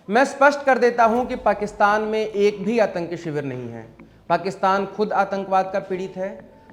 मैं स्पष्ट कर देता हूं कि पाकिस्तान में एक भी आतंकी शिविर नहीं है। पाकिस्तान खुद आतंकवाद का पीड़ित है।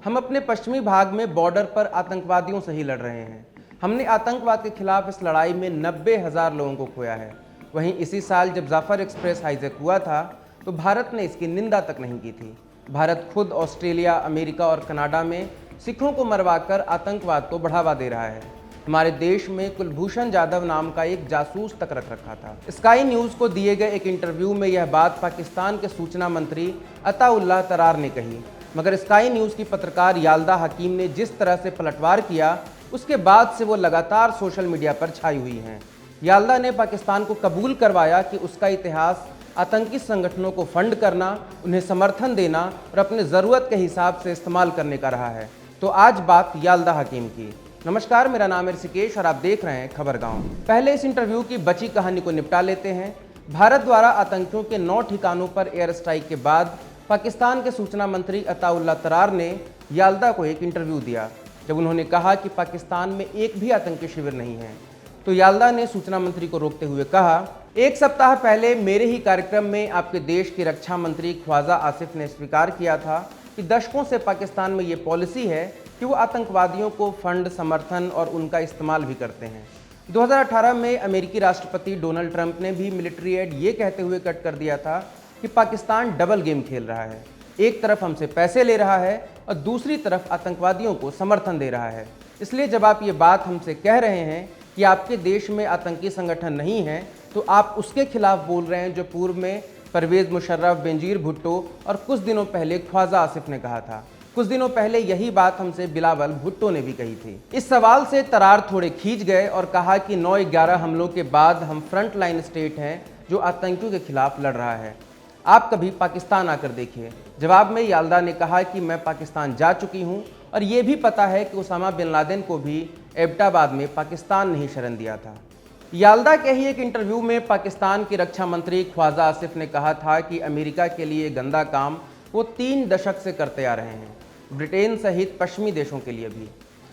हम अपने पश्चिमी भाग में बॉर्डर पर आतंकवादियों से ही लड़ रहे हैं। हमने आतंकवाद के खिलाफ इस लड़ाई में 90,000 लोगों को खोया है। वहीं इसी साल जब जाफर एक्सप्रेस हाईजैक हुआ था तो भारत ने इसकी निंदा तक नहीं की थी। भारत खुद ऑस्ट्रेलिया, अमेरिका और कनाडा में सिखों को मरवाकर आतंकवाद को बढ़ावा दे रहा है। हमारे देश में कुलभूषण जाधव नाम का एक जासूस तक रख रखा था। स्काई न्यूज़ को दिए गए एक इंटरव्यू में यह बात पाकिस्तान के सूचना मंत्री अताउल्लाह तरार ने कही, मगर स्काई न्यूज़ की पत्रकार याल्दा हकीम ने जिस तरह से पलटवार किया, उसके बाद से वो लगातार सोशल मीडिया पर छाई हुई हैं। याल्दा ने पाकिस्तान को कबूल करवाया कि उसका इतिहास आतंकी संगठनों को फंड करना, उन्हें समर्थन देना और अपने ज़रूरत के हिसाब से इस्तेमाल करने का रहा है। तो आज बात याल्दा हकीम की। नमस्कार, मेरा नाम है ऋषिकेश और आप देख रहे हैं खबर गांव। पहले इस इंटरव्यू की बची कहानी को निपटा लेते हैं। भारत द्वारा आतंकियों के 9 ठिकानों पर एयर स्ट्राइक के बाद पाकिस्तान के सूचना मंत्री अताउल्लाह तरार ने याल्दा को एक इंटरव्यू दिया। जब उन्होंने कहा कि पाकिस्तान में एक भी आतंकी शिविर नहीं है, तो याल्दा ने सूचना मंत्री को रोकते हुए कहा, एक सप्ताह पहले मेरे ही कार्यक्रम में आपके देश के रक्षा मंत्री ख्वाजा आसिफ ने स्वीकार किया था कि दशकों से पाकिस्तान में ये पॉलिसी है कि वो आतंकवादियों को फंड, समर्थन और उनका इस्तेमाल भी करते हैं। 2018 में अमेरिकी राष्ट्रपति डोनाल्ड ट्रंप ने भी मिलिट्री एड ये कहते हुए कट कर दिया था कि पाकिस्तान डबल गेम खेल रहा है। एक तरफ हमसे पैसे ले रहा है और दूसरी तरफ आतंकवादियों को समर्थन दे रहा है। इसलिए जब आप ये बात हमसे कह रहे हैं कि आपके देश में आतंकी संगठन नहीं है, तो आप उसके खिलाफ बोल रहे हैं जो पूर्व में परवेज मुशर्रफ, बेनजीर भुट्टो और कुछ दिनों पहले ख्वाजा आसिफ ने कहा था। कुछ दिनों पहले यही बात हमसे बिलावल भुट्टो ने भी कही थी। इस सवाल से तरार थोड़े खींच गए और कहा कि 9/11 हमलों के बाद हम फ्रंट लाइन स्टेट हैं जो आतंकियों के खिलाफ लड़ रहा है। आप कभी पाकिस्तान आकर देखिए। जवाब में याल्दा ने कहा कि मैं पाकिस्तान जा चुकी हूं और ये भी पता है कि उसामा बिन लादेन को भी एबटाबाद में पाकिस्तान ने ही शरण दिया था। याल्दा के ही एक इंटरव्यू में पाकिस्तान की रक्षा मंत्री ख्वाजा आसिफ ने कहा था कि अमेरिका के लिए गंदा काम वो 3 दशक से करते आ रहे हैं, ब्रिटेन सहित पश्चिमी देशों के लिए भी।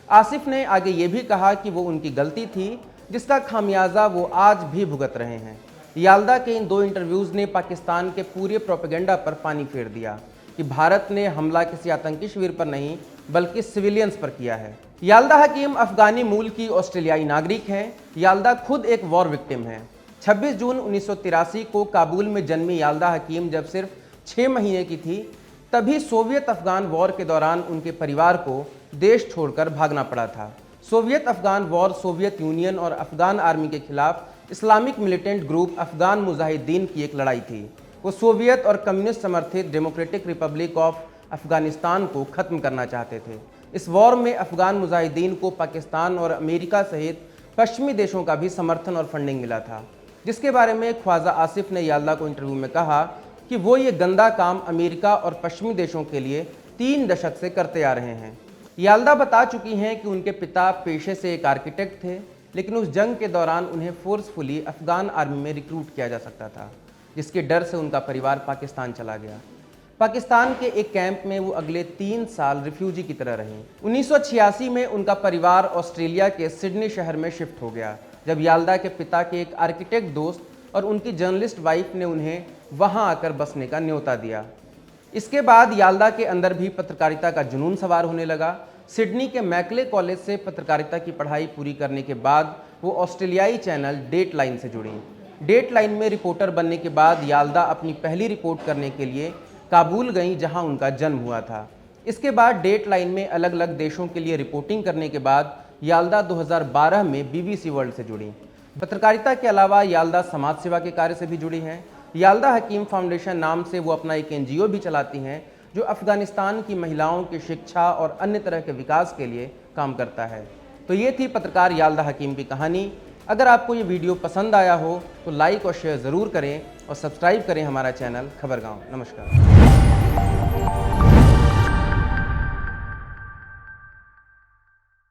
आसिफ ने आगे ये भी कहा कि वो उनकी गलती थी जिसका खामियाजा वो आज भी भुगत रहे हैं। याल्दा के इन 2 इंटरव्यूज़ ने पाकिस्तान के पूरे प्रोपेगेंडा पर पानी फेर दिया कि भारत ने हमला किसी आतंकी शिविर पर नहीं बल्कि सिविलियंस पर किया है। याल्दा हकीम अफगानी मूल की ऑस्ट्रेलियाई नागरिक हैं। याल्दा खुद एक वॉर विक्टिम है। 26 जून 1983 को काबुल में जन्मी याल्दा हकीम जब सिर्फ 6 महीने की थी, तभी सोवियत अफगान वॉर के दौरान उनके परिवार को देश छोड़कर भागना पड़ा था। Soviet Afghan war Soviet union और अफगान आर्मी के खिलाफ Islamic militant group Afghan Mujahideen की एक लड़ाई थी। वो सोवियत और कम्युनिस्ट समर्थित डेमोक्रेटिक रिपब्लिक ऑफ अफगानिस्तान को ख़त्म करना चाहते थे। इस वॉर में अफगान मुजाहिदीन को पाकिस्तान और अमेरिका सहित पश्चिमी देशों का भी समर्थन और फंडिंग मिला था, जिसके बारे में ख्वाजा आसिफ ने याल्दा को इंटरव्यू में कहा कि वो ये गंदा काम अमेरिका और पश्चिमी देशों के लिए 3 दशक से करते आ रहे हैं। याल्दा बता चुकी हैं कि उनके पिता पेशे से एक आर्किटेक्ट थे, लेकिन उस जंग के दौरान उन्हें फोर्सफुली अफगान आर्मी में रिक्रूट किया जा सकता था, जिसके डर से उनका परिवार पाकिस्तान चला गया। पाकिस्तान के एक कैंप में वो अगले 3 साल रिफ्यूजी की तरह रहीं। 1986 में उनका परिवार ऑस्ट्रेलिया के सिडनी शहर में शिफ्ट हो गया, जब याल्दा के पिता के एक आर्किटेक्ट दोस्त और उनकी जर्नलिस्ट वाइफ ने उन्हें वहां आकर बसने का न्योता दिया। इसके बाद याल्दा के अंदर भी पत्रकारिता का जुनून सवार होने लगा। सिडनी के मैकले कॉलेज से पत्रकारिता की पढ़ाई पूरी करने के बाद वो ऑस्ट्रेलियाई चैनल डेटलाइन से जुड़ी। डेटलाइन में रिपोर्टर बनने के बाद याल्दा अपनी पहली रिपोर्ट करने के लिए काबुल गईं, जहां उनका जन्म हुआ था। इसके बाद डेटलाइन में अलग अलग देशों के लिए रिपोर्टिंग करने के बाद याल्दा 2012 में BBC वर्ल्ड से जुड़ी। पत्रकारिता के अलावा याल्दा समाज सेवा के कार्य से भी जुड़ी हैं। याल्दा हकीम फाउंडेशन नाम से वो अपना एक NGO भी चलाती हैं जो अफगानिस्तान की महिलाओं की शिक्षा और अन्य तरह के विकास के लिए काम करता है। तो ये थी पत्रकार याल्दा हकीम की कहानी। अगर आपको ये वीडियो पसंद आया हो तो लाइक और शेयर ज़रूर करें और सब्सक्राइब करें हमारा चैनल खबर गाँव। नमस्कार।